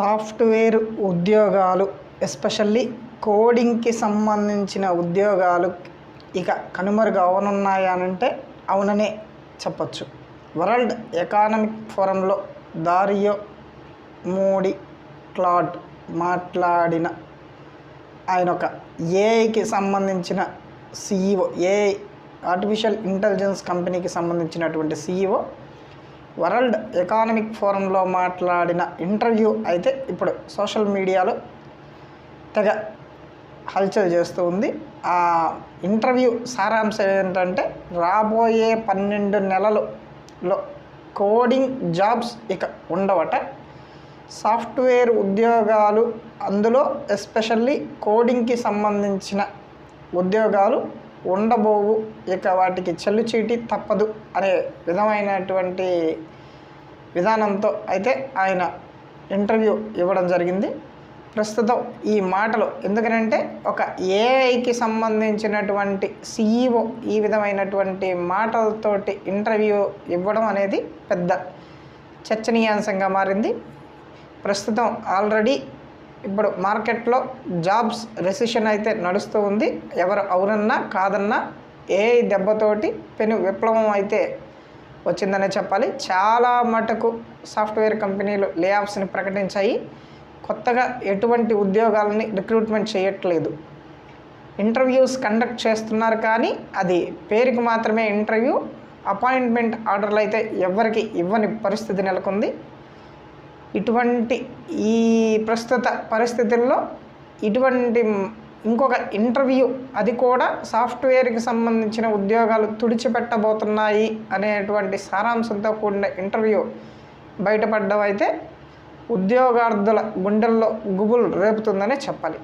Software ఉద్యోగాలు especially కోడింగ్కి సంబంధించిన ఉద్యోగాలు ఇక కనుమరుగవనున్నాయనంటే అవుననే చెప్పచ్చు. వరల్డ్ ఎకనామిక్ ఫోరంలో దారియో మోడీ క్లాడ్ మాట్లాడిన ఆయన ఒక ఏఐకి సంబంధించిన సిఇఓ, ఏఐ ఆర్టిఫిషియల్ ఇంటెలిజెన్స్ కంపెనీకి సంబంధించినటువంటి సిఇఓ వరల్డ్ ఎకనామిక్ ఫోరంలో మాట్లాడిన ఇంటర్వ్యూ అయితే ఇప్పుడు సోషల్ మీడియాలో తెగ హల్చల్ చేస్తూ ఉంది. ఆ ఇంటర్వ్యూ సారాంశం ఏంటంటే రాబోయే 12 నెలలలో కోడింగ్ జాబ్స్ ఇక ఉండవట. సాఫ్ట్వేర్ ఉద్యోగాలు, అందులో ఎస్పెషల్లీ కోడింగ్కి సంబంధించిన ఉద్యోగాలు ఉండబోవు, ఇక వాటికి చెల్లుచీటి తప్పదు అనే విధమైనటువంటి విధానంతో అయితే ఆయన ఇంటర్వ్యూ ఇవ్వడం జరిగింది. ప్రస్తుతం ఈ మాటలు ఎందుకనంటే ఒక ఏఐకి సంబంధించినటువంటి సిఇఓ ఈ విధమైనటువంటి మాటలతోటి ఇంటర్వ్యూ ఇవ్వడం అనేది పెద్ద చర్చనీయాంశంగా మారింది. ప్రస్తుతం ఆల్రెడీ ఇప్పుడు మార్కెట్లో జాబ్స్ రెసిషన్ అయితే నడుస్తూ ఉంది. ఎవరు అవునన్నా కాదన్నా ఏఐ దెబ్బతోటి పెను విప్లవం అయితే వచ్చిందనే చెప్పాలి. చాలా మటుకు సాఫ్ట్వేర్ కంపెనీలు లే ఆఫ్స్ని ప్రకటించాయి. కొత్తగా ఎటువంటి ఉద్యోగాలని రిక్రూట్మెంట్ చేయట్లేదు. ఇంటర్వ్యూస్ కండక్ట్ చేస్తున్నారు, కానీ అది పేరుకి మాత్రమే ఇంటర్వ్యూ. అపాయింట్మెంట్ ఆర్డర్లు అయితే ఎవరికి ఇవ్వని పరిస్థితి నెలకొంది. ఇటువంటి ఈ ప్రస్తుత పరిస్థితుల్లో ఇటువంటి ఇంకొక ఇంటర్వ్యూ, అది కూడా సాఫ్ట్వేర్కి సంబంధించిన ఉద్యోగాలు తుడిచిపెట్టబోతున్నాయి అనేటువంటి సారాంశంతో కూడిన ఇంటర్వ్యూ బయటపడడం అయితే ఉద్యోగార్థుల గుండెల్లో గుబులు రేపుతుందనే చెప్పాలి.